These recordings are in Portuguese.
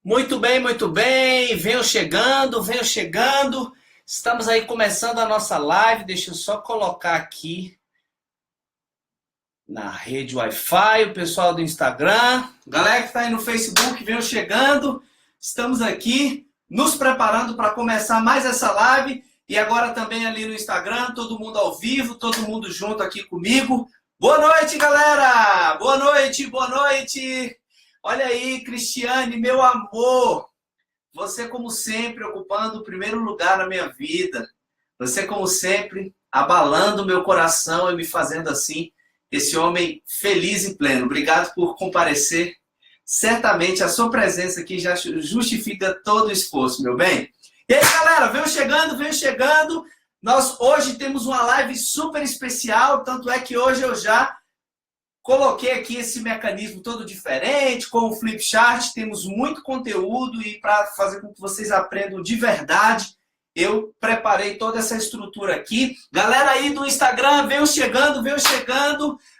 Muito bem, muito bem. Venham chegando, venham chegando. Estamos aí começando a nossa live. Deixa eu só colocar aqui na rede Wi-Fi o pessoal do Instagram. Galera que está aí no Facebook, venham chegando. Estamos aqui nos preparando para começar mais essa live. E agora também ali no Instagram, todo mundo ao vivo, todo mundo junto aqui comigo. Boa noite, galera! Boa noite, boa noite! Olha aí, Cristiane, meu amor! Você, como sempre, ocupando o primeiro lugar na minha vida. Você, como sempre, abalando o meu coração e me fazendo assim, esse homem feliz e pleno. Obrigado por comparecer. Certamente a sua presença aqui já justifica todo o esforço, meu bem. E aí, galera, venham chegando, venham chegando. Nós hoje temos uma live super especial, tanto é que hoje eu já coloquei aqui esse mecanismo todo diferente, com o Flipchart, temos muito conteúdo e para fazer com que vocês aprendam de verdade, eu preparei toda essa estrutura aqui. Galera aí do Instagram, venham chegando,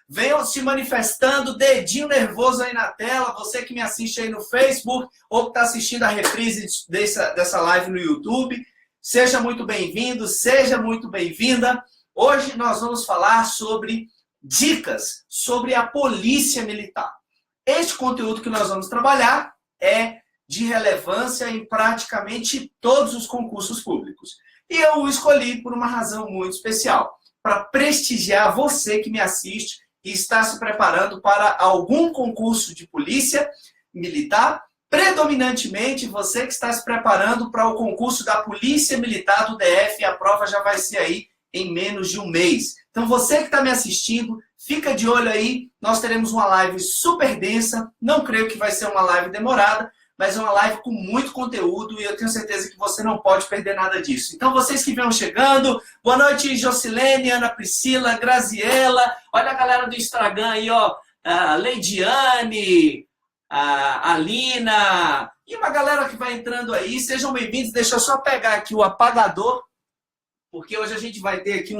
venham se manifestando, dedinho nervoso aí na tela, você que me assiste aí no Facebook ou que está assistindo a reprise dessa live no YouTube, seja muito bem-vindo, seja muito bem-vinda. Hoje nós vamos falar sobre dicas sobre a polícia militar. Este conteúdo que nós vamos trabalhar é de relevância em praticamente todos os concursos públicos. E eu o escolhi por uma razão muito especial, para prestigiar você que me assiste e está se preparando para algum concurso de polícia militar, predominantemente você que está se preparando para o concurso da Polícia Militar do DF, e a prova já vai ser aí em menos de um mês. Então você que está me assistindo, fica de olho aí, nós teremos uma live super densa, não creio que vai ser uma live demorada, mas é uma live com muito conteúdo e eu tenho certeza que você não pode perder nada disso. Então vocês que venham chegando, boa noite Jocilene, Ana Priscila, Graziela, olha a galera do Instagram aí, ó, a Leidiane, a Alina, e uma galera que vai entrando aí, sejam bem-vindos, deixa eu só pegar aqui o apagador, porque hoje a gente vai ter aqui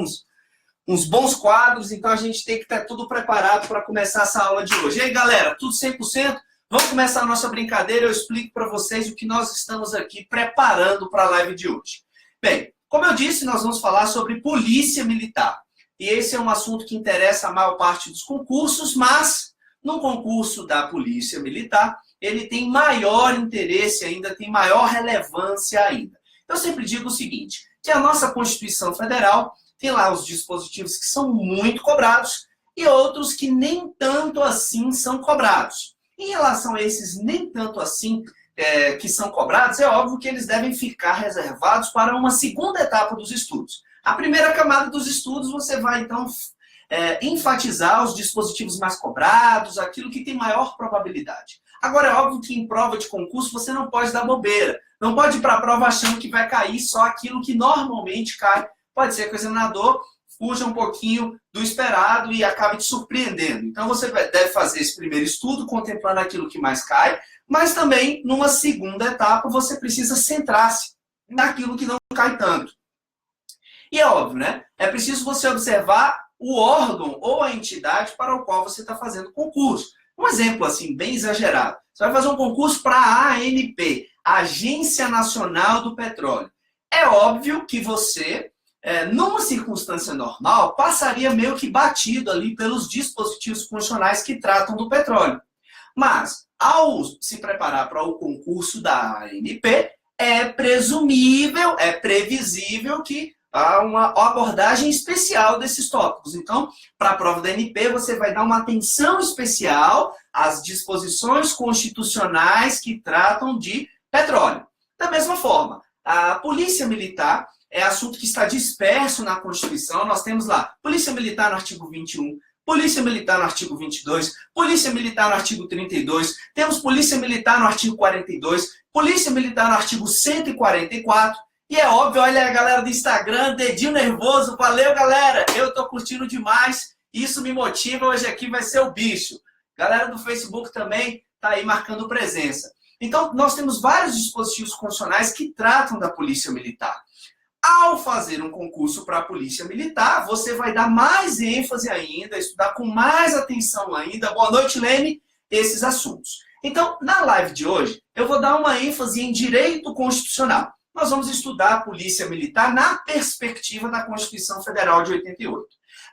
uns bons quadros, então a gente tem que estar tudo preparado para começar essa aula de hoje. E aí, galera, tudo 100%? Vamos começar a nossa brincadeira, eu explico para vocês o que nós estamos aqui preparando para a live de hoje. Bem, como eu disse, nós vamos falar sobre polícia militar. E esse é um assunto que interessa a maior parte dos concursos, mas no concurso da polícia militar, ele tem maior interesse ainda, tem maior relevância ainda. Eu sempre digo o seguinte, que a nossa Constituição Federal tem lá os dispositivos que são muito cobrados e outros que nem tanto assim são cobrados. Em relação a esses nem tanto assim que são cobrados, é óbvio que eles devem ficar reservados para uma segunda etapa dos estudos. A primeira camada dos estudos, você vai, então, enfatizar os dispositivos mais cobrados, aquilo que tem maior probabilidade. Agora, é óbvio que em prova de concurso você não pode dar bobeira. Não pode ir para a prova achando que vai cair só aquilo que normalmente cai. Pode ser que o examinador fuja um pouquinho do esperado e acabe te surpreendendo. Então, você deve fazer esse primeiro estudo, contemplando aquilo que mais cai, mas também, numa segunda etapa, você precisa centrar-se naquilo que não cai tanto. E é óbvio, né? É preciso você observar o órgão ou a entidade para o qual você está fazendo o concurso. Um exemplo, assim, bem exagerado. Você vai fazer um concurso para a ANP, Agência Nacional do Petróleo. É óbvio que você, numa circunstância normal, passaria meio que batido ali pelos dispositivos funcionais que tratam do petróleo. Mas, ao se preparar para o concurso da ANP, é presumível, é previsível que há uma abordagem especial desses tópicos. Então, para a prova da ANP, você vai dar uma atenção especial às disposições constitucionais que tratam de petróleo. Da mesma forma, a Polícia Militar é assunto que está disperso na Constituição. Nós temos lá Polícia Militar no artigo 21, Polícia Militar no artigo 22, Polícia Militar no artigo 32, temos Polícia Militar no artigo 42, Polícia Militar no artigo 144, e é óbvio, olha a galera do Instagram, dedinho nervoso, valeu galera, eu tô curtindo demais, isso me motiva, hoje aqui vai ser o bicho. Galera do Facebook também tá aí marcando presença. Então, nós temos vários dispositivos constitucionais que tratam da Polícia Militar. Ao fazer um concurso para a Polícia Militar, você vai dar mais ênfase ainda, estudar com mais atenção ainda, boa noite Lene, esses assuntos. Então, na live de hoje, eu vou dar uma ênfase em direito constitucional. Nós vamos estudar a Polícia Militar na perspectiva da Constituição Federal de 88.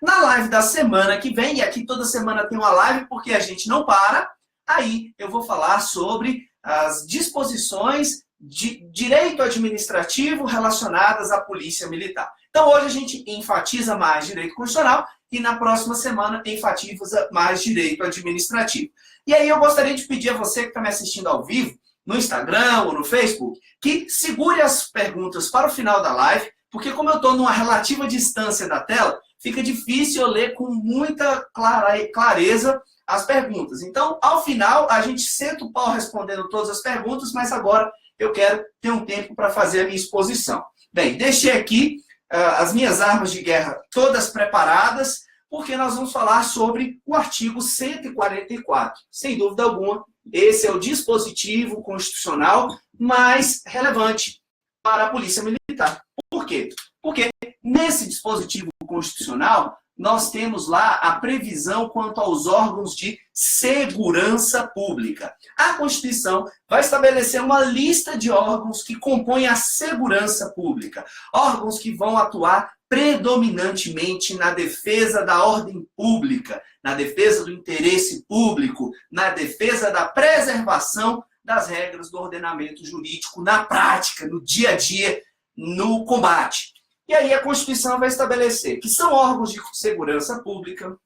Na live da semana que vem, e aqui toda semana tem uma live porque a gente não para, aí eu vou falar sobre as disposições de direito administrativo relacionadas à Polícia Militar. Então hoje a gente enfatiza mais direito constitucional e na próxima semana enfatiza mais direito administrativo. E aí eu gostaria de pedir a você que está me assistindo ao vivo, no Instagram ou no Facebook, que segure as perguntas para o final da live, porque como eu estou numa relativa distância da tela, fica difícil eu ler com muita clareza as perguntas. Então, ao final, a gente senta o pau respondendo todas as perguntas, mas agora eu quero ter um tempo para fazer a minha exposição. Bem, deixei aqui as minhas armas de guerra todas preparadas, porque nós vamos falar sobre o artigo 144. Sem dúvida alguma, esse é o dispositivo constitucional mais relevante para a Polícia Militar. Por quê? Porque nesse dispositivo constitucional, nós temos lá a previsão quanto aos órgãos de segurança pública. A Constituição vai estabelecer uma lista de órgãos que compõem a segurança pública. Órgãos que vão atuar predominantemente na defesa da ordem pública, na defesa do interesse público, na defesa da preservação das regras do ordenamento jurídico na prática, no dia a dia, no combate. E aí a Constituição vai estabelecer que são órgãos de segurança pública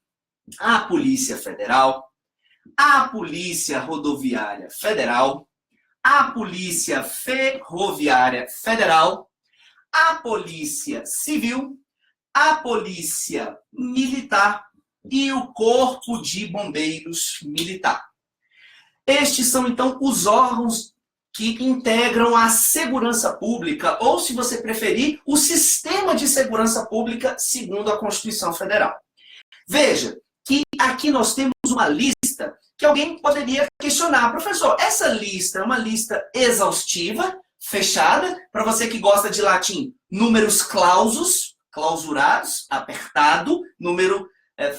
a Polícia Federal, a Polícia Rodoviária Federal, a Polícia Ferroviária Federal, a Polícia Civil, a Polícia Militar e o Corpo de Bombeiros Militar. Estes são, então, os órgãos que integram a segurança pública, ou, se você preferir, o sistema de segurança pública segundo a Constituição Federal. Veja que aqui nós temos uma lista que alguém poderia questionar. Professor, essa lista é uma lista exaustiva, fechada, para você que gosta de latim, números clausus, clausurados, apertado, número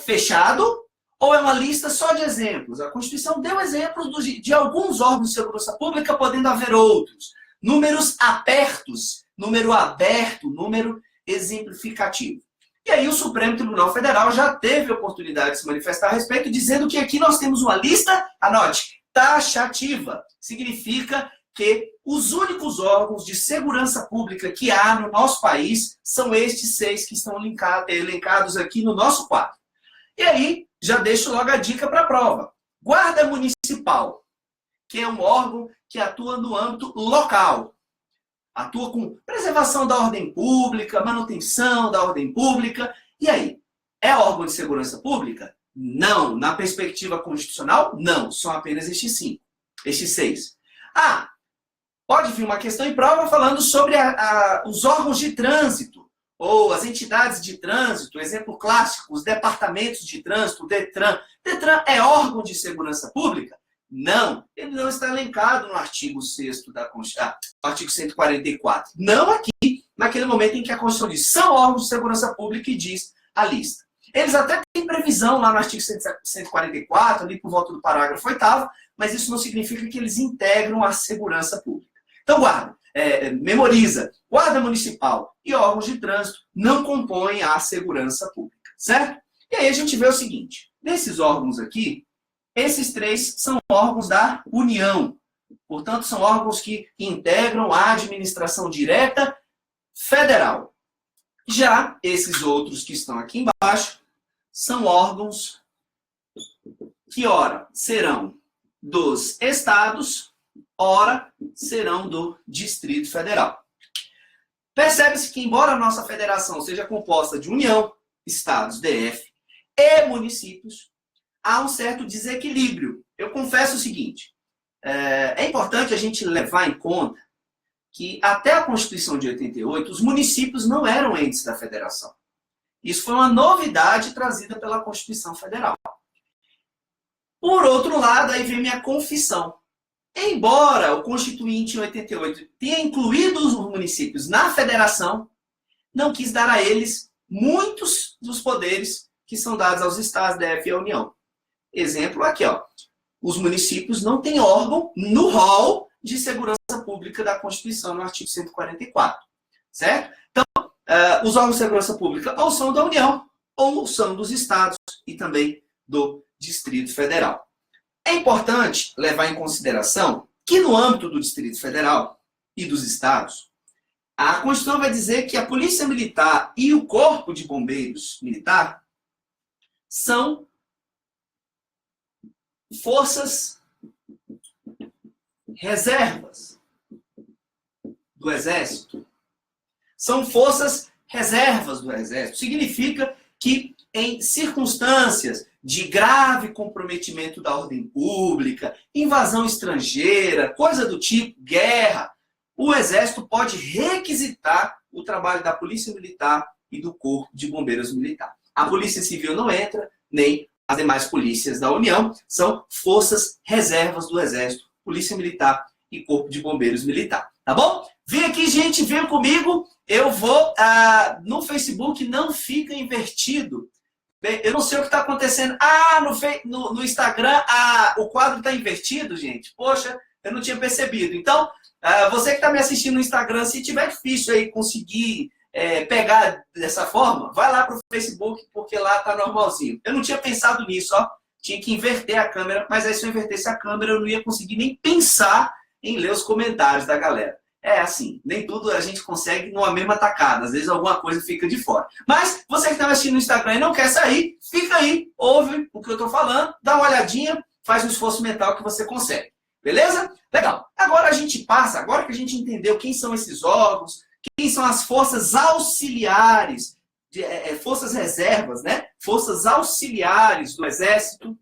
fechado, ou é uma lista só de exemplos? A Constituição deu exemplos de alguns órgãos de segurança pública, podendo haver outros. Números apertos, número aberto, número exemplificativo. E aí o Supremo Tribunal Federal já teve a oportunidade de se manifestar a respeito, dizendo que aqui nós temos uma lista, anote, taxativa. Significa que os únicos órgãos de segurança pública que há no nosso país são estes 6 que estão elencados aqui no nosso quadro. E aí, já deixo logo a dica para a prova. Guarda Municipal, que é um órgão que atua no âmbito local. Atua com preservação da ordem pública, manutenção da ordem pública. E aí, é órgão de segurança pública? Não. Na perspectiva constitucional, não. São apenas estes 5, estes 6. Pode vir uma questão em prova falando sobre os órgãos de trânsito, ou as entidades de trânsito, exemplo clássico, os departamentos de trânsito, o DETRAN. DETRAN é órgão de segurança pública? Não, ele não está elencado no artigo 6º da Constituição, artigo 144. Não aqui, naquele momento em que a Constituição diz, são órgãos de segurança pública e diz a lista. Eles até têm previsão lá no artigo 144, ali por volta do parágrafo 8º, mas isso não significa que eles integram a segurança pública. Então guarda, memoriza, Guarda Municipal e órgãos de trânsito não compõem a segurança pública, certo? E aí a gente vê o seguinte, nesses órgãos aqui, esses 3 são órgãos da União. Portanto, são órgãos que integram a administração direta federal. Já esses outros que estão aqui embaixo são órgãos que, ora, serão dos estados, ora, serão do Distrito Federal. Percebe-se que, embora a nossa federação seja composta de União, estados, DF e municípios, há um certo desequilíbrio. Eu confesso o seguinte, é importante a gente levar em conta que até a Constituição de 88, os municípios não eram entes da federação. Isso foi uma novidade trazida pela Constituição Federal. Por outro lado, aí vem minha confissão. Embora o Constituinte em 88 tenha incluído os municípios na federação, não quis dar a eles muitos dos poderes que são dados aos estados, DF e à União. Exemplo aqui, ó. os municípios não têm órgão no rol de segurança pública da Constituição, no artigo 144, certo? Então, os órgãos de segurança pública ou são da União, ou são dos estados e também do Distrito Federal. É importante levar em consideração que no âmbito do Distrito Federal e dos estados, a Constituição vai dizer que a Polícia Militar e o Corpo de Bombeiros Militar são forças reservas do Exército. São forças reservas do Exército. Significa que em circunstâncias de grave comprometimento da ordem pública, invasão estrangeira, coisa do tipo, guerra, o Exército pode requisitar o trabalho da Polícia Militar e do Corpo de Bombeiros Militar. A Polícia Civil não entra, nem as demais polícias da União, são forças reservas do Exército, Polícia Militar e Corpo de Bombeiros Militar. Tá bom? Vem aqui, gente, vem comigo. Eu vou... no Facebook não fica invertido. Eu não sei o que está acontecendo. No Instagram o quadro está invertido, gente. Poxa, eu não tinha percebido. Então, você que está me assistindo no Instagram, se tiver difícil aí conseguir pegar dessa forma, vai lá para o Facebook, porque lá está normalzinho. Eu não tinha pensado nisso, ó. Tinha que inverter a câmera, mas aí se eu invertesse a câmera, eu não ia conseguir nem pensar em ler os comentários da galera. É assim, nem tudo a gente consegue numa mesma tacada. Às vezes alguma coisa fica de fora. Mas você que está assistindo no Instagram e não quer sair, fica aí, ouve o que eu estou falando, dá uma olhadinha, faz um esforço mental que você consegue. Beleza? Legal. Agora a gente passa, agora que a gente entendeu quem são esses órgãos, quem são as forças auxiliares, forças reservas, né? Forças auxiliares do Exército,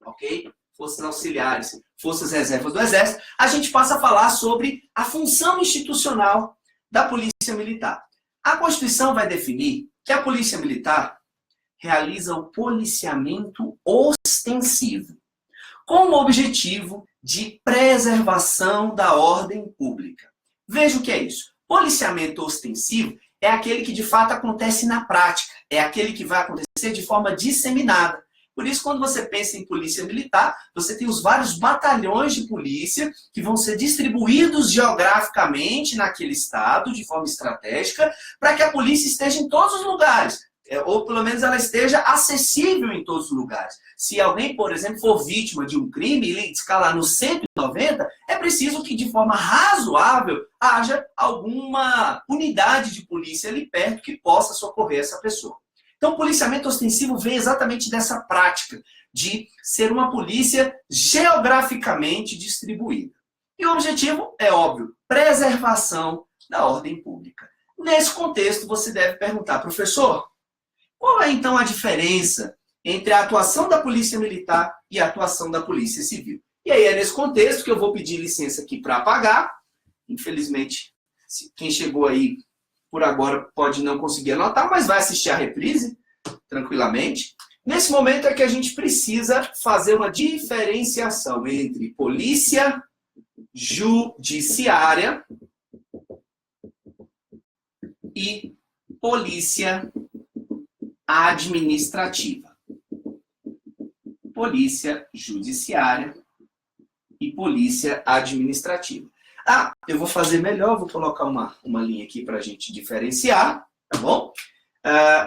ok? Forças auxiliares, forças reservas do Exército, a gente passa a falar sobre a função institucional da Polícia Militar. A Constituição vai definir que a Polícia Militar realiza o policiamento ostensivo, com o objetivo de preservação da ordem pública. Veja o que é isso. Policiamento ostensivo é aquele que de fato acontece na prática, é aquele que vai acontecer de forma disseminada. Por isso, quando você pensa em polícia militar, você tem os vários batalhões de polícia que vão ser distribuídos geograficamente naquele estado, de forma estratégica, para que a polícia esteja em todos os lugares, ou pelo menos ela esteja acessível em todos os lugares. Se alguém, por exemplo, for vítima de um crime e ele escalar no 190, é preciso que de forma razoável haja alguma unidade de polícia ali perto que possa socorrer essa pessoa. Então, o policiamento ostensivo vem exatamente dessa prática de ser uma polícia geograficamente distribuída. E o objetivo é óbvio, preservação da ordem pública. Nesse contexto, você deve perguntar, professor, qual é então a diferença entre a atuação da Polícia Militar e a atuação da Polícia Civil? E aí é nesse contexto que eu vou pedir licença aqui para apagar. Infelizmente, quem chegou aí por agora pode não conseguir anotar, mas vai assistir a reprise tranquilamente. Nesse momento é que a gente precisa fazer uma diferenciação entre polícia judiciária e polícia administrativa. Polícia judiciária e polícia administrativa. Eu vou fazer melhor, vou colocar uma linha aqui para a gente diferenciar, tá bom?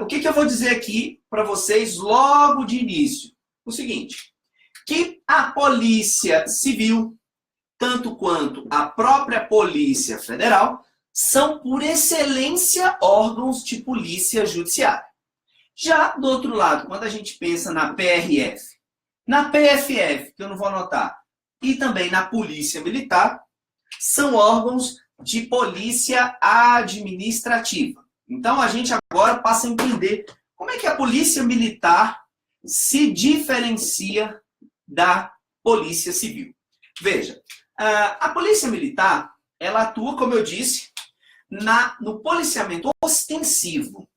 O que eu vou dizer aqui para vocês logo de início? O seguinte, que a Polícia Civil, tanto quanto a própria Polícia Federal, são, por excelência, órgãos de polícia judiciária. Já do outro lado, quando a gente pensa na PRF, na PFF, que eu não vou anotar, e também na Polícia Militar, são órgãos de polícia administrativa. Então, a gente agora passa a entender como é que a Polícia Militar se diferencia da Polícia Civil. Veja, a Polícia Militar, ela atua, como eu disse, no policiamento ostensivo,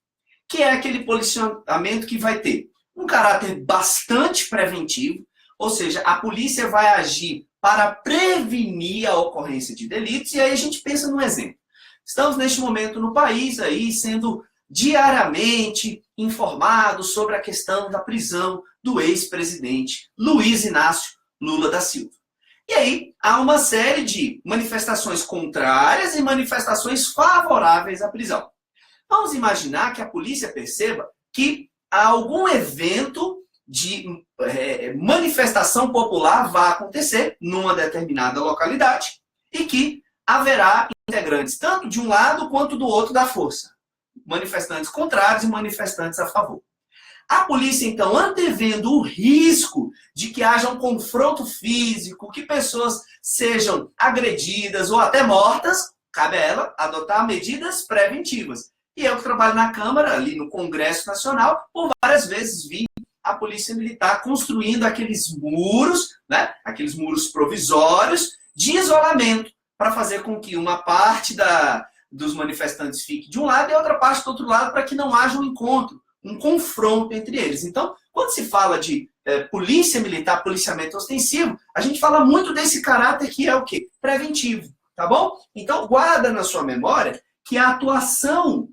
que é aquele policiamento que vai ter um caráter bastante preventivo, ou seja, a polícia vai agir para prevenir a ocorrência de delitos, e aí a gente pensa num exemplo. Estamos neste momento no país aí sendo diariamente informados sobre a questão da prisão do ex-presidente Luiz Inácio Lula da Silva. E aí há uma série de manifestações contrárias e manifestações favoráveis à prisão. Vamos imaginar que a polícia perceba que algum evento de manifestação popular vai acontecer numa determinada localidade e que haverá integrantes tanto de um lado quanto do outro da força. Manifestantes contrários e manifestantes a favor. A polícia, então, antevendo o risco de que haja um confronto físico, que pessoas sejam agredidas ou até mortas, cabe a ela adotar medidas preventivas. E eu que trabalho na Câmara, ali no Congresso Nacional, por várias vezes vi a Polícia Militar construindo aqueles muros, né, aqueles muros provisórios de isolamento, para fazer com que uma parte dos manifestantes fique de um lado e a outra parte do outro lado, para que não haja um encontro, um confronto entre eles. Então, quando se fala de polícia militar, policiamento ostensivo, a gente fala muito desse caráter que é o quê? Preventivo, tá bom? Então, guarda na sua memória que a atuação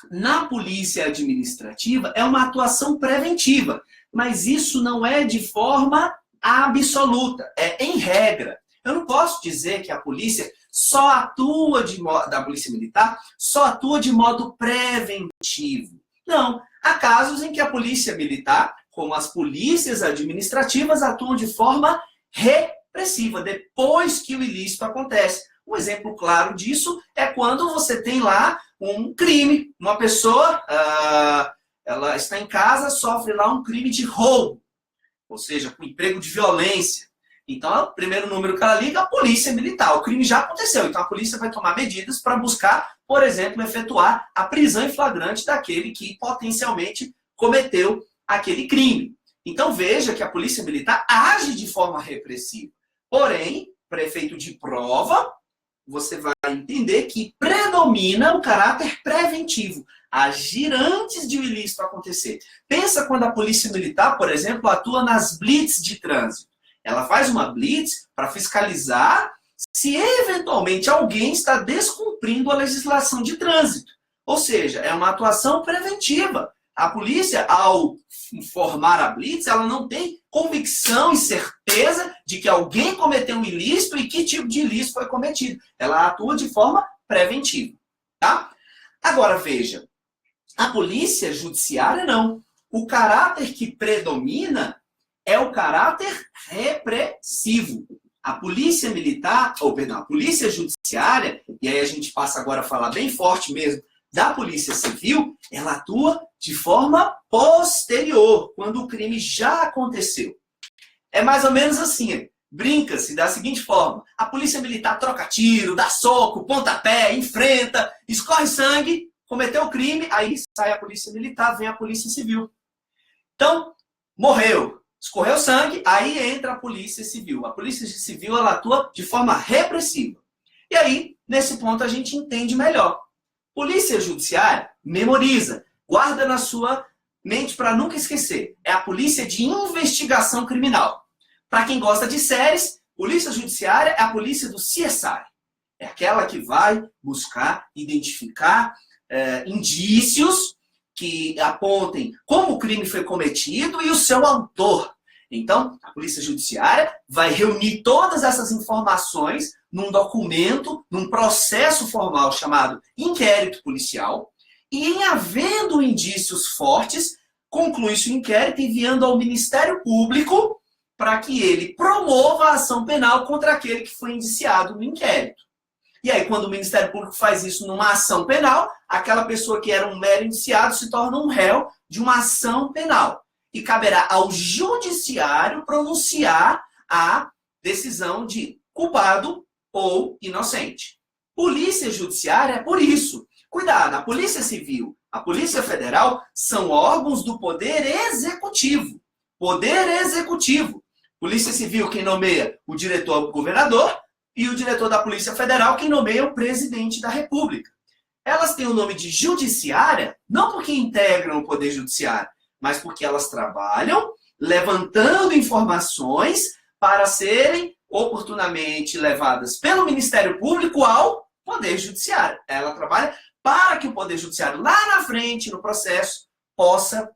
na polícia administrativa é uma atuação preventiva, mas isso não é de forma absoluta, é em regra. Eu não posso dizer que a polícia só atua da polícia militar só atua de modo preventivo. Não, há casos em que a polícia militar, como as polícias administrativas, atuam de forma repressiva, depois que o ilícito acontece. Um exemplo claro disso é quando você tem lá um crime. Uma pessoa, ela está em casa, sofre lá um crime de roubo, ou seja, com emprego de violência. Então, o primeiro número que ela liga é a polícia militar. O crime já aconteceu, então a polícia vai tomar medidas para buscar, por exemplo, efetuar a prisão em flagrante daquele que potencialmente cometeu aquele crime. Então, veja que a polícia militar age de forma repressiva. Porém, para efeito de prova, você vai entender que predomina o caráter preventivo, agir antes de o ilícito acontecer. Pensa quando a polícia militar, por exemplo, atua nas blitz de trânsito. Ela faz uma blitz para fiscalizar se eventualmente alguém está descumprindo a legislação de trânsito. Ou seja, é uma atuação preventiva. A polícia, ao formar a blitz, ela não tem convicção e certeza de que alguém cometeu um ilícito e que tipo de ilícito foi cometido. Ela atua de forma preventiva. Tá? Agora, veja, a polícia judiciária não. O caráter que predomina é o caráter repressivo. A polícia militar, a polícia judiciária, e aí a gente passa agora a falar bem forte mesmo, da polícia civil, ela atua de forma posterior, quando o crime já aconteceu. É mais ou menos assim, brinca-se da seguinte forma: a polícia militar troca tiro, dá soco, pontapé, enfrenta, escorre sangue, cometeu o crime, aí sai a polícia militar, vem a polícia civil. Então, morreu, escorreu sangue, aí entra a polícia civil. A polícia civil, ela atua de forma repressiva. E aí, nesse ponto, a gente entende melhor. Polícia judiciária, memoriza, guarda na sua mente para nunca esquecer. É a polícia de investigação criminal. Para quem gosta de séries, polícia judiciária é a polícia do CSI. É aquela que vai buscar, identificar indícios que apontem como o crime foi cometido e o seu autor. Então, a polícia judiciária vai reunir todas essas informações num documento, num processo formal chamado inquérito policial, e em havendo indícios fortes, conclui-se o inquérito enviando ao Ministério Público para que ele promova a ação penal contra aquele que foi indiciado no inquérito. E aí, quando o Ministério Público faz isso numa ação penal, aquela pessoa que era um mero indiciado se torna um réu de uma ação penal. E caberá ao judiciário pronunciar a decisão de culpado ou inocente. Polícia judiciária é por isso. Cuidado, a Polícia Civil, a Polícia Federal são órgãos do Poder Executivo. Poder Executivo. Polícia Civil, quem nomeia o diretor-governador, e o diretor da Polícia Federal, quem nomeia o presidente da República. Elas têm o nome de judiciária, não porque integram o Poder Judiciário, mas porque elas trabalham levantando informações para serem oportunamente levadas pelo Ministério Público ao Poder Judiciário. Ela trabalha para que o Poder Judiciário, lá na frente, no processo, possa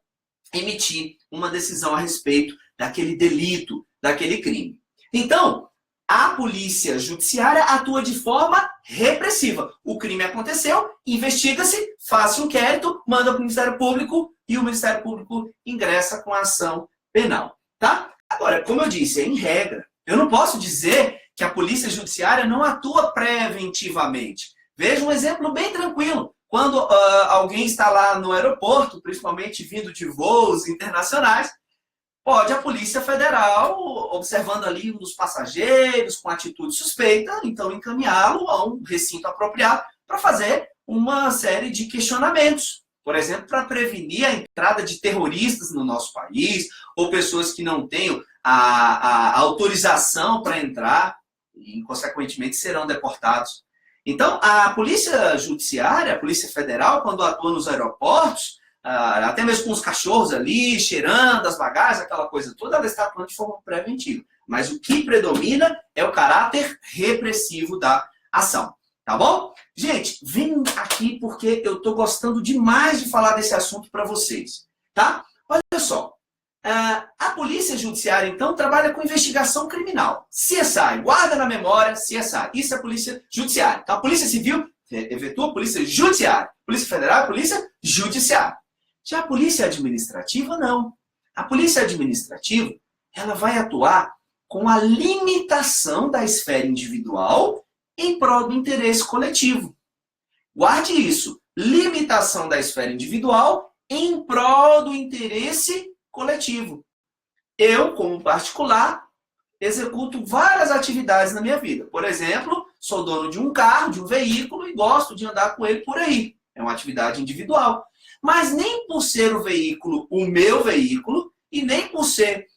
emitir uma decisão a respeito daquele delito, daquele crime. Então, a polícia judiciária atua de forma repressiva. O crime aconteceu, investiga-se, faz um inquérito, manda para o Ministério Público e o Ministério Público ingressa com a ação penal. Tá? Agora, como eu disse, é em regra. Eu não posso dizer que a polícia judiciária não atua preventivamente. Veja um exemplo bem tranquilo. Quando alguém está lá no aeroporto, principalmente vindo de voos internacionais, pode a Polícia Federal, observando ali um dos passageiros com atitude suspeita, então encaminhá-lo a um recinto apropriado para fazer uma série de questionamentos. Por exemplo, para prevenir a entrada de terroristas no nosso país, ou pessoas que não tenham a autorização para entrar e, consequentemente, serão deportados. Então, a Polícia Judiciária, a Polícia Federal, quando atua nos aeroportos, até mesmo com os cachorros ali, cheirando as bagagens, aquela coisa toda, ela está atuando de forma preventiva. Mas o que predomina é o caráter repressivo da ação. Tá bom? Gente, vem aqui porque eu estou gostando demais de falar desse assunto para vocês. Tá? Olha só. A Polícia Judiciária, então, trabalha com investigação criminal. CSI, guarda na memória, CSI. Isso é a Polícia Judiciária. Então, a Polícia Civil efetua a Polícia Judiciária. Polícia Federal, a Polícia Judiciária. Já a Polícia Administrativa, não. A Polícia Administrativa, ela vai atuar com a limitação da esfera individual em prol do interesse coletivo. Guarde isso. Limitação da esfera individual em prol do interesse coletivo. Eu, como particular, executo várias atividades na minha vida. Por exemplo, sou dono de um carro, de um veículo e gosto de andar com ele por aí. É uma atividade individual. Mas nem por ser o veículo o meu veículo e nem por ser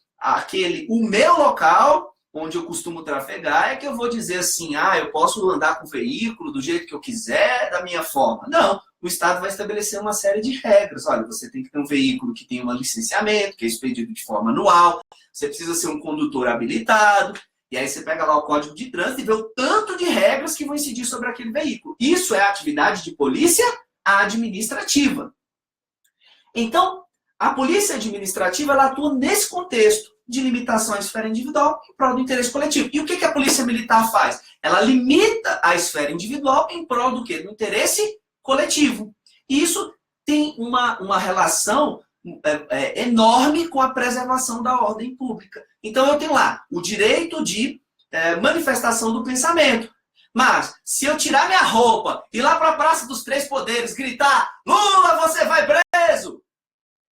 o meu local onde eu costumo trafegar é que eu vou dizer assim, eu posso andar com o veículo do jeito que eu quiser, da minha forma. Não. O Estado vai estabelecer uma série de regras. Olha, você tem que ter um veículo que tenha um licenciamento, que é expedido de forma anual, você precisa ser um condutor habilitado, e aí você pega lá o Código de Trânsito e vê o tanto de regras que vão incidir sobre aquele veículo. Isso é a atividade de polícia administrativa. Então, a polícia administrativa ela atua nesse contexto de limitação à esfera individual em prol do interesse coletivo. E o que a polícia militar faz? Ela limita a esfera individual em prol do quê? Do interesse coletivo. E isso tem uma relação enorme com a preservação da ordem pública. Então, eu tenho lá o direito de manifestação do pensamento. Mas, se eu tirar minha roupa e ir lá para a Praça dos Três Poderes gritar Lula, você vai preso!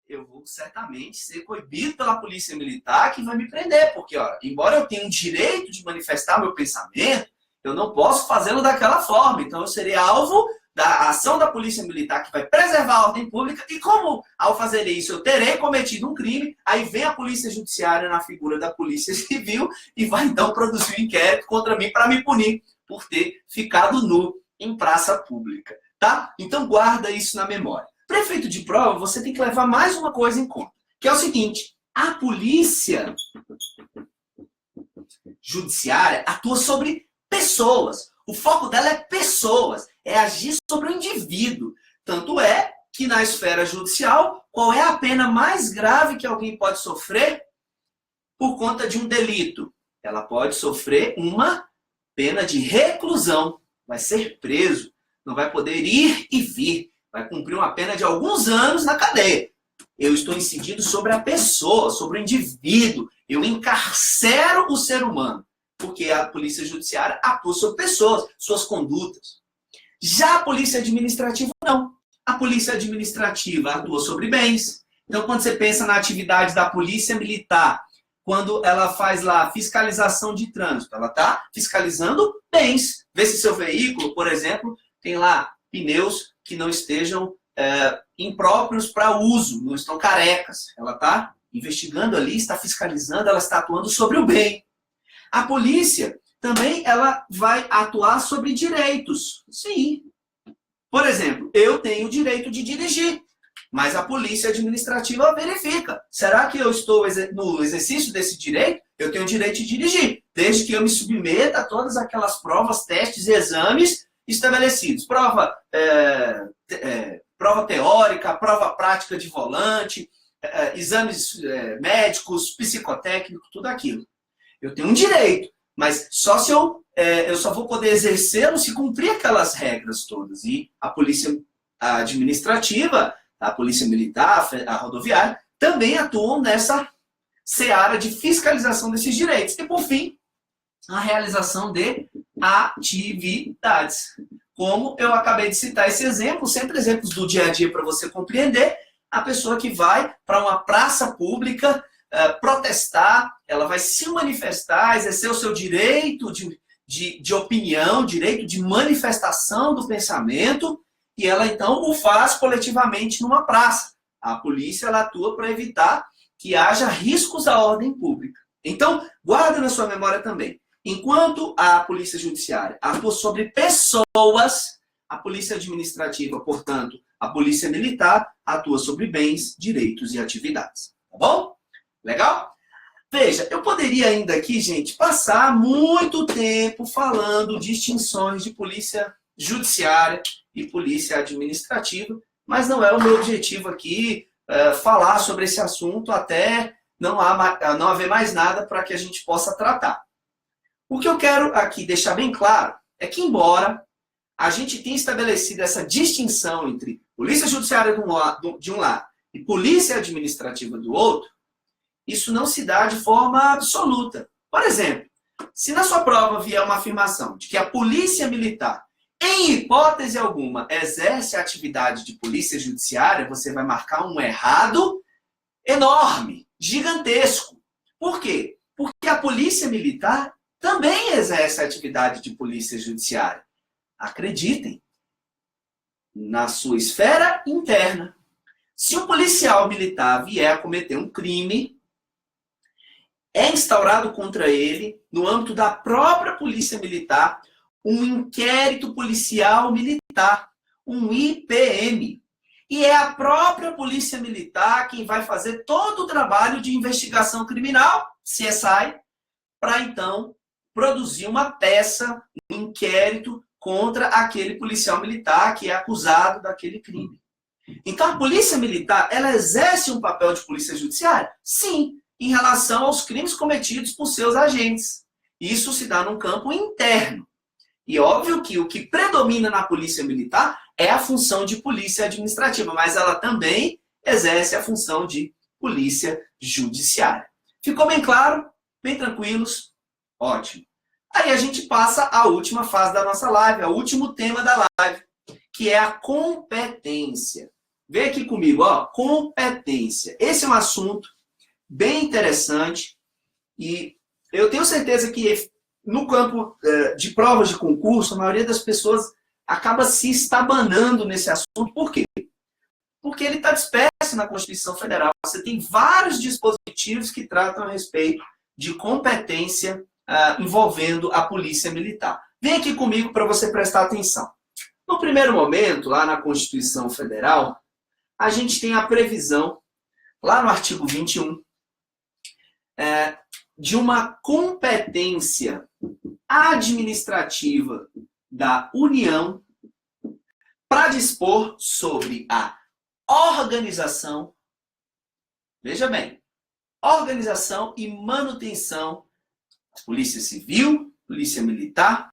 Eu vou certamente ser coibido pela polícia militar que vai me prender. Porque, embora eu tenha um direito de manifestar meu pensamento, eu não posso fazê-lo daquela forma. Então, eu serei alvo da ação da polícia militar que vai preservar a ordem pública e como, ao fazer isso, eu terei cometido um crime, aí vem a polícia judiciária na figura da polícia civil e vai, então, produzir um inquérito contra mim para me punir por ter ficado nu em praça pública, tá? Então, guarda isso na memória. Para efeito de prova, você tem que levar mais uma coisa em conta, que é o seguinte, a polícia judiciária atua sobre pessoas. O foco dela é pessoas, é agir sobre o indivíduo. Tanto é que na esfera judicial, qual é a pena mais grave que alguém pode sofrer por conta de um delito? Ela pode sofrer uma pena de reclusão, vai ser preso, não vai poder ir e vir, vai cumprir uma pena de alguns anos na cadeia. Eu estou incidindo sobre a pessoa, sobre o indivíduo, eu encarcero o ser humano. Porque a polícia judiciária atua sobre pessoas, suas condutas. Já a polícia administrativa, não. A polícia administrativa atua sobre bens. Então, quando você pensa na atividade da polícia militar, quando ela faz lá fiscalização de trânsito, ela está fiscalizando bens. Vê se seu veículo, por exemplo, tem lá pneus que não estejam impróprios para uso, não estão carecas. Ela está investigando ali, está fiscalizando, ela está atuando sobre o bem. A polícia também ela vai atuar sobre direitos. Sim. Por exemplo, eu tenho o direito de dirigir, mas a polícia administrativa verifica. Será que eu estou no exercício desse direito? Eu tenho o direito de dirigir, desde que eu me submeta a todas aquelas provas, testes e exames estabelecidos. Prova teórica, prova prática de volante, exames médicos, psicotécnicos, tudo aquilo. Eu tenho um direito, mas só se eu só vou poder exercê-lo se cumprir aquelas regras todas. E a polícia administrativa, a polícia militar, a rodoviária, também atuam nessa seara de fiscalização desses direitos. E, por fim, a realização de atividades. Como eu acabei de citar esse exemplo, sempre exemplos do dia a dia para você compreender, a pessoa que vai para uma praça pública protestar, ela vai se manifestar, exercer o seu direito de opinião, direito de manifestação do pensamento, e ela então o faz coletivamente numa praça. A polícia ela atua para evitar que haja riscos à ordem pública. Então, guarda na sua memória também. Enquanto a polícia judiciária atua sobre pessoas, a polícia administrativa, portanto, a polícia militar, atua sobre bens, direitos e atividades. Tá bom? Legal? Veja, eu poderia ainda aqui, gente, passar muito tempo falando distinções de polícia judiciária e polícia administrativa, mas não é o meu objetivo aqui falar sobre esse assunto até não haver mais nada para que a gente possa tratar. O que eu quero aqui deixar bem claro é que, embora a gente tenha estabelecido essa distinção entre polícia judiciária de um lado e polícia administrativa do outro, isso não se dá de forma absoluta. Por exemplo, se na sua prova vier uma afirmação de que a polícia militar, em hipótese alguma, exerce a atividade de polícia judiciária, você vai marcar um errado enorme, gigantesco. Por quê? Porque a polícia militar também exerce a atividade de polícia judiciária. Acreditem, na sua esfera interna. Se um policial militar vier a cometer um crime, é instaurado contra ele, no âmbito da própria polícia militar, um inquérito policial militar, um IPM. E é a própria polícia militar quem vai fazer todo o trabalho de investigação criminal, CSI, para então produzir uma peça, um inquérito contra aquele policial militar que é acusado daquele crime. Então a polícia militar, ela exerce um papel de polícia judiciária? Sim, em relação aos crimes cometidos por seus agentes. Isso se dá num campo interno. E óbvio que o que predomina na polícia militar é a função de polícia administrativa, mas ela também exerce a função de polícia judiciária. Ficou bem claro? Bem tranquilos? Ótimo. Aí a gente passa à última fase da nossa live, ao último tema da live, que é a competência. Vem aqui comigo, ó, competência. Esse é um assunto bem interessante e eu tenho certeza que no campo de provas de concurso, a maioria das pessoas acaba se estabanando nesse assunto. Por quê? Porque ele está disperso na Constituição Federal. Você tem vários dispositivos que tratam a respeito de competência envolvendo a polícia militar. Vem aqui comigo para você prestar atenção. No primeiro momento, lá na Constituição Federal, a gente tem a previsão, lá no artigo 21, de uma competência administrativa da União para dispor sobre a organização, veja bem, organização e manutenção da Polícia Civil, Polícia Militar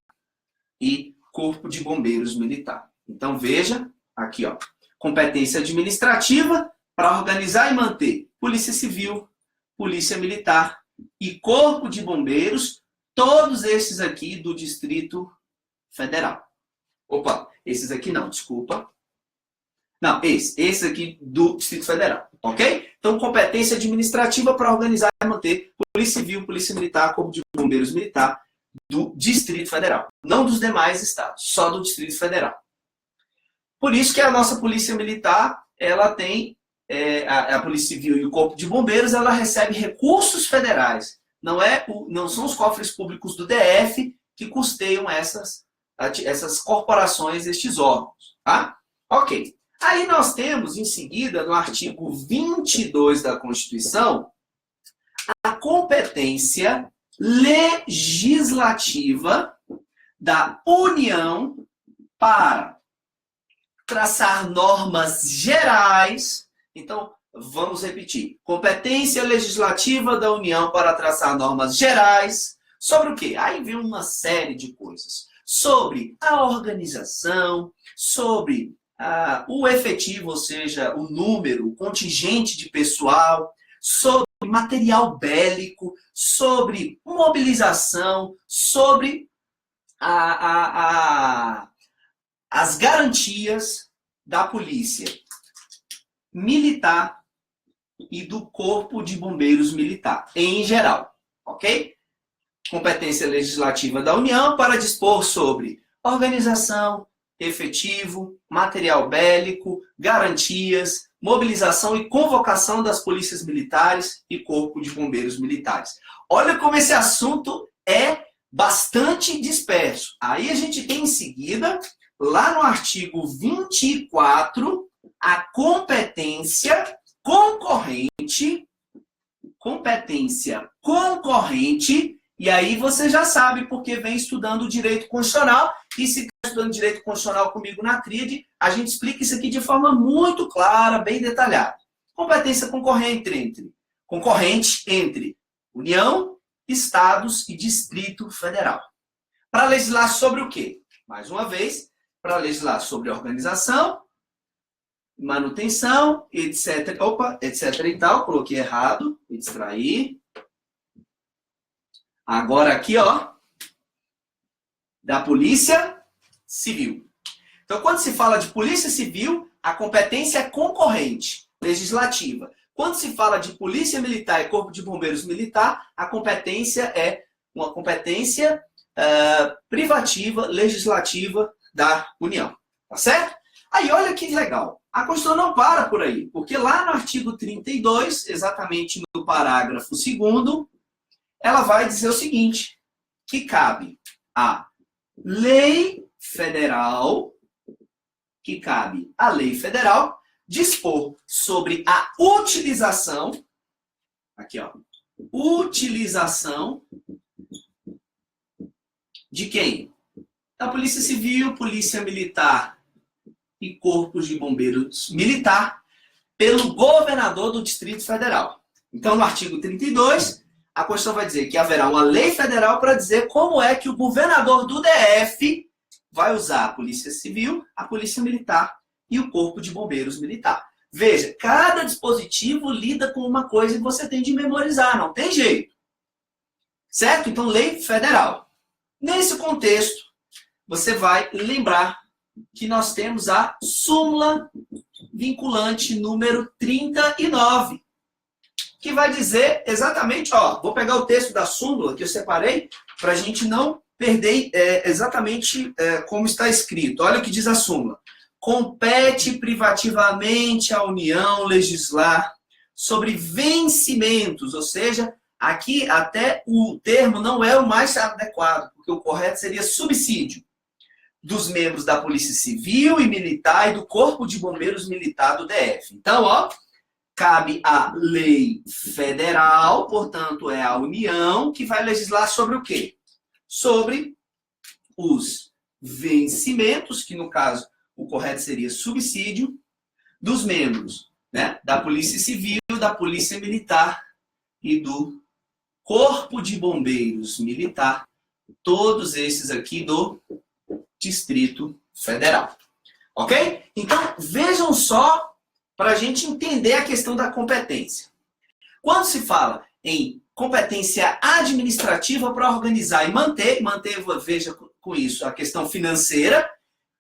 e Corpo de Bombeiros Militar. Então veja aqui, ó, competência administrativa para organizar e manter Polícia Civil, Polícia Militar e Corpo de Bombeiros, todos esses aqui do Distrito Federal. Opa, esses aqui não, desculpa. Não, esse aqui do Distrito Federal, ok? Então, competência administrativa para organizar e manter Polícia Civil, Polícia Militar, Corpo de Bombeiros Militar do Distrito Federal. Não dos demais estados, só do Distrito Federal. Por isso que a nossa Polícia Militar, ela tem, a Polícia Civil e o Corpo de Bombeiros, ela recebe recursos federais. Não são os cofres públicos do DF que custeiam essas corporações, estes órgãos. Tá? Ok. Aí nós temos, em seguida, no artigo 22 da Constituição, a competência legislativa da União para traçar normas gerais. Então, Vamos repetir. Competência legislativa da União para traçar normas gerais. Sobre o quê? Aí vem uma série de coisas. Sobre a organização, sobre o efetivo, ou seja, o número, o contingente de pessoal, sobre material bélico, sobre mobilização, sobre as garantias da polícia militar e do Corpo de Bombeiros Militar, em geral, ok? Competência legislativa da União para dispor sobre organização, efetivo, material bélico, garantias, mobilização e convocação das polícias militares e Corpo de Bombeiros Militares. Olha como esse assunto é bastante disperso. Aí a gente tem em seguida, lá no artigo 24, a competência concorrente, e aí você já sabe porque vem estudando direito constitucional, e se está estudando direito constitucional comigo na tríade, a gente explica isso aqui de forma muito clara, bem detalhada. Competência concorrente entre União, Estados e Distrito Federal. Para legislar sobre o quê? Mais uma vez, para legislar sobre organização, manutenção, etc. Opa, etc e tal, coloquei errado, me distraí. Agora aqui, ó, da Polícia Civil. Então, quando se fala de Polícia Civil, a competência é concorrente, legislativa. Quando se fala de Polícia Militar e Corpo de Bombeiros Militar, a competência é uma competência privativa, legislativa da União. Tá certo? Aí, olha que legal. A Constituição não para por aí, porque lá no artigo 32, exatamente no parágrafo 2º, ela vai dizer o seguinte, que cabe à lei federal, dispor sobre a utilização, aqui ó, utilização de quem? Da Polícia Civil, Polícia Militar e Corpos de Bombeiros Militar pelo governador do Distrito Federal. Então, no artigo 32, a Constituição vai dizer que haverá uma lei federal para dizer como é que o governador do DF vai usar a Polícia Civil, a Polícia Militar e o Corpo de Bombeiros Militar. Veja, cada dispositivo lida com uma coisa que você tem de memorizar, não tem jeito. Certo? Então, lei federal. Nesse contexto, você vai lembrar que nós temos a súmula vinculante número 39, que vai dizer exatamente, ó, vou pegar o texto da súmula que eu separei para a gente não perder exatamente como está escrito. Olha o que diz a súmula. Compete privativamente à União legislar sobre vencimentos, ou seja, aqui até o termo não é o mais adequado, porque o correto seria subsídio dos membros da Polícia Civil e Militar e do Corpo de Bombeiros Militar do DF. Então, ó, cabe à lei federal, portanto, é a União que vai legislar sobre o quê? Sobre os vencimentos, que no caso o correto seria subsídio, dos membros, né, da Polícia Civil, da Polícia Militar e do Corpo de Bombeiros Militar, todos esses aqui do Distrito Federal. Ok? Então, vejam só para a gente entender a questão da competência. Quando se fala em competência administrativa para organizar e manter, veja com isso, a questão financeira,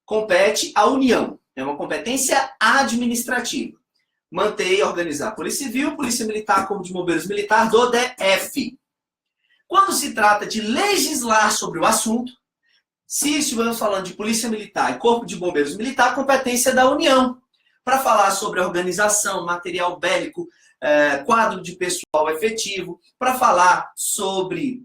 compete à União. É uma competência administrativa. Manter e organizar a Polícia Civil, Polícia Militar, Corpo de Bombeiros Militar do DF. Quando se trata de legislar sobre o assunto, se estivermos falando de Polícia Militar e Corpo de Bombeiros Militar, competência da União. Para falar sobre organização, material bélico, quadro de pessoal efetivo, para falar sobre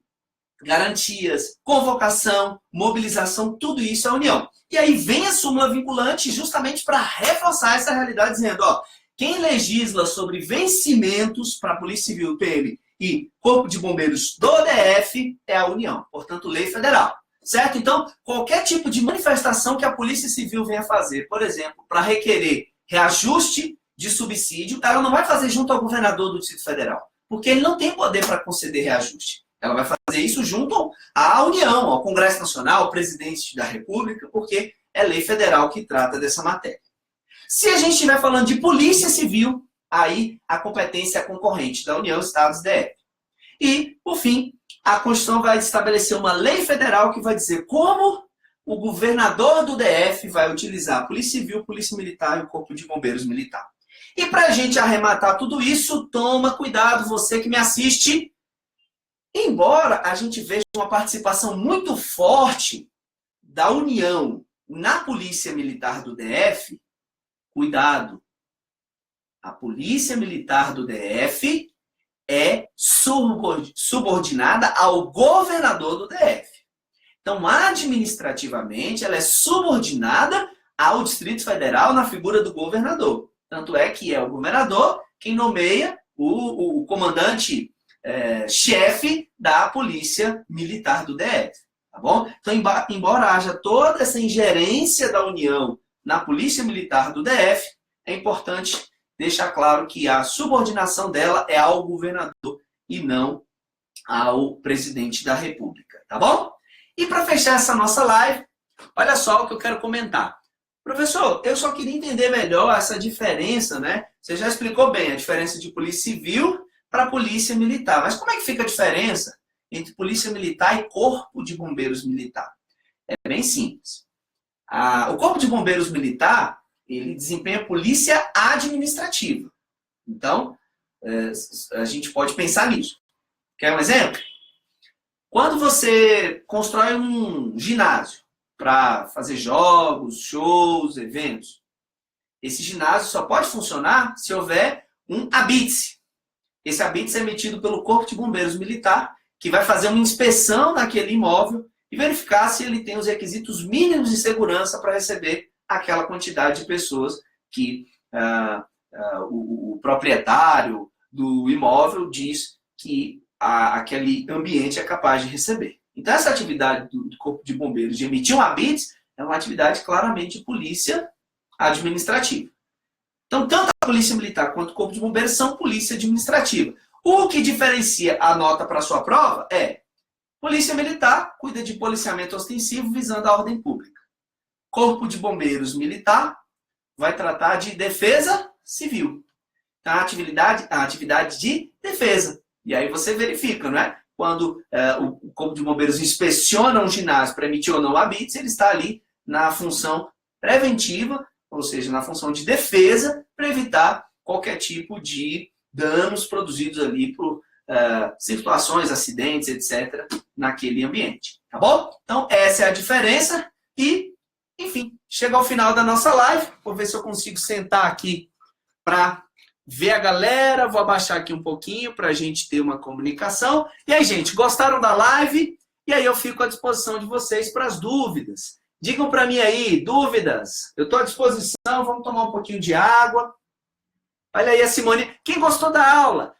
garantias, convocação, mobilização, tudo isso é a União. E aí vem a súmula vinculante justamente para reforçar essa realidade, dizendo, ó, quem legisla sobre vencimentos para a Polícia Civil, PM e Corpo de Bombeiros do DF é a União, portanto, lei federal. Certo? Então, qualquer tipo de manifestação que a Polícia Civil venha fazer, por exemplo, para requerer reajuste de subsídio, ela não vai fazer junto ao governador do Distrito Federal, porque ele não tem poder para conceder reajuste. Ela vai fazer isso junto à União, ao Congresso Nacional, ao presidente da República, porque é lei federal que trata dessa matéria. Se a gente estiver falando de polícia civil, aí a competência é concorrente da União, Estados, DF. E, por fim, a Constituição vai estabelecer uma lei federal que vai dizer como o governador do DF vai utilizar a Polícia Civil, Polícia Militar e o Corpo de Bombeiros Militar. E para a gente arrematar tudo isso, toma cuidado, você que me assiste. Embora a gente veja uma participação muito forte da União na Polícia Militar do DF, cuidado, a Polícia Militar do DF é subordinada ao governador do DF. Então, administrativamente, ela é subordinada ao Distrito Federal na figura do governador. Tanto é que é o governador quem nomeia o comandante chefe da Polícia Militar do DF. Tá bom? Então, embora haja toda essa ingerência da União na Polícia Militar do DF, é importante deixar claro que a subordinação dela é ao governador e não ao presidente da República, tá bom? E para fechar essa nossa live, olha só o que eu quero comentar. Professor, eu só queria entender melhor essa diferença, né? Você já explicou bem a diferença de polícia civil para polícia militar, mas como é que fica a diferença entre polícia militar e corpo de bombeiros militar? É bem simples. O corpo de bombeiros militar, ele desempenha polícia administrativa. Então, a gente pode pensar nisso. Quer um exemplo? Quando você constrói um ginásio para fazer jogos, shows, eventos, esse ginásio só pode funcionar se houver um habite. Esse habite é emitido pelo Corpo de Bombeiros Militar, que vai fazer uma inspeção naquele imóvel e verificar se ele tem os requisitos mínimos de segurança para receber aquela quantidade de pessoas que o proprietário do imóvel diz que aquele ambiente é capaz de receber. Então, essa atividade do Corpo de Bombeiros de emitir um habite é uma atividade claramente de polícia administrativa. Então, tanto a Polícia Militar quanto o Corpo de Bombeiros são polícia administrativa. O que diferencia a nota para a sua prova é: Polícia Militar cuida de policiamento ostensivo visando a ordem pública. Corpo de Bombeiros Militar vai tratar de defesa civil. Então, a atividade de defesa. E aí você verifica, não é? Quando o Corpo de Bombeiros inspeciona um ginásio para emitir ou não o habite, ele está ali na função preventiva, ou seja, na função de defesa, para evitar qualquer tipo de danos produzidos ali por situações, acidentes, etc., naquele ambiente. Tá bom? Então, essa é a diferença. E, enfim, chega ao final da nossa live. Vou ver se eu consigo sentar aqui para ver a galera. Vou abaixar aqui um pouquinho para a gente ter uma comunicação. E aí, gente, gostaram da live? E aí eu fico à disposição de vocês para as dúvidas. Digam para mim aí, dúvidas? Eu estou à disposição, vamos tomar um pouquinho de água. Olha aí a Simone. Quem gostou da aula?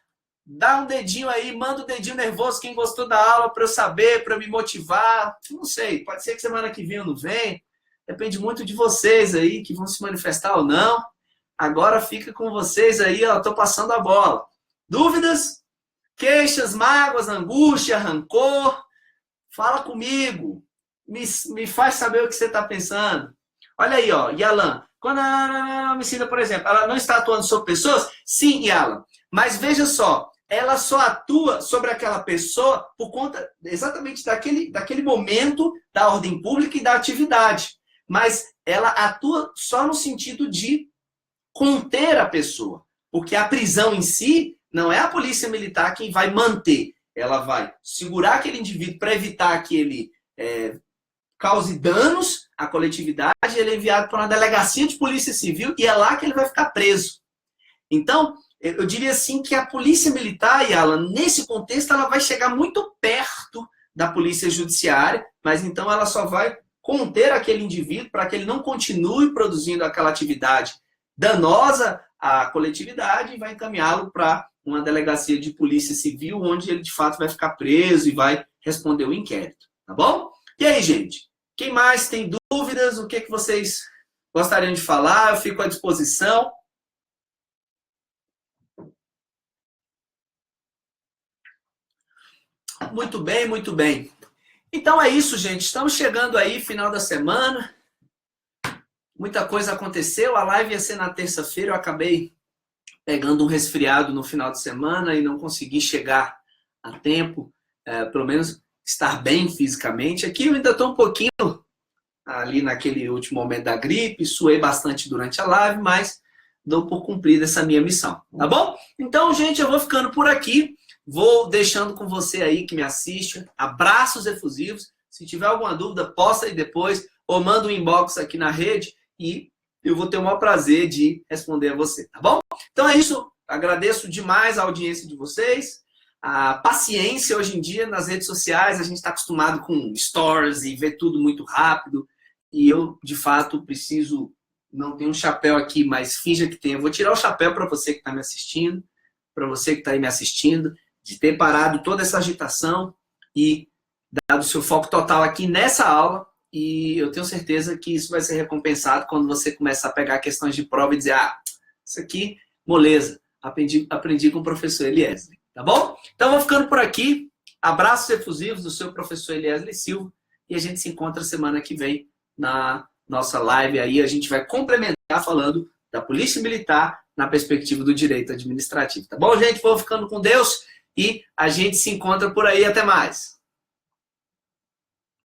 Dá um dedinho aí, manda um dedinho nervoso quem gostou da aula para eu saber, para me motivar. Não sei, pode ser que semana que vem eu não venha. Depende muito de vocês aí, que vão se manifestar ou não. Agora fica com vocês aí, ó, tô passando a bola. Dúvidas? Queixas, mágoas, angústia, rancor? Fala comigo. Me faz saber o que você está pensando. Olha aí, ó, Yalan. Quando a homicida, por exemplo, ela não está atuando sobre pessoas? Sim, Yalan. Mas veja só, ela só atua sobre aquela pessoa por conta exatamente daquele momento da ordem pública e da atividade. Mas ela atua só no sentido de conter a pessoa. Porque a prisão em si não é a polícia militar quem vai manter. Ela vai segurar aquele indivíduo para evitar que ele cause danos à coletividade. Ele é enviado para uma delegacia de polícia civil e é lá que ele vai ficar preso. Então, eu diria assim que a polícia militar, Yalan, nesse contexto, ela vai chegar muito perto da polícia judiciária, mas então ela só vai conter aquele indivíduo para que ele não continue produzindo aquela atividade danosa à coletividade e vai encaminhá-lo para uma delegacia de polícia civil, onde ele de fato vai ficar preso e vai responder o inquérito, tá bom? E aí, gente? Quem mais tem dúvidas? O que vocês gostariam de falar? Eu fico à disposição. Muito bem, muito bem. Então é isso, gente. Estamos chegando aí, final da semana. Muita coisa aconteceu. A live ia ser na terça-feira. Eu acabei pegando um resfriado no final de semana e não consegui chegar a tempo, pelo menos estar bem fisicamente. Aqui eu ainda estou um pouquinho ali naquele último momento da gripe, suei bastante durante a live, mas dou por cumprida essa minha missão, tá bom? Então, gente, eu vou ficando por aqui. Vou deixando com você aí que me assiste. Abraços efusivos. Se tiver alguma dúvida, posta aí depois ou manda um inbox aqui na rede e eu vou ter o maior prazer de responder a você, tá bom? Então é isso. Agradeço demais a audiência de vocês. A paciência hoje em dia nas redes sociais. A gente está acostumado com stories e ver tudo muito rápido. E eu, de fato, preciso... Não tenho um chapéu aqui, mas finja que tem. Eu vou tirar o chapéu para você que está me assistindo, para você que está aí me assistindo, de ter parado toda essa agitação e dado seu foco total aqui nessa aula. E eu tenho certeza que isso vai ser recompensado quando você começar a pegar questões de prova e dizer, ah, isso aqui, moleza, aprendi com o professor Eliezer, tá bom? Então, vou ficando por aqui. Abraços efusivos do seu professor Eliezer Silva e a gente se encontra semana que vem na nossa live. Aí a gente vai complementar falando da Polícia Militar na perspectiva do direito administrativo, tá bom, gente? Vou ficando com Deus e a gente se encontra por aí. Até mais!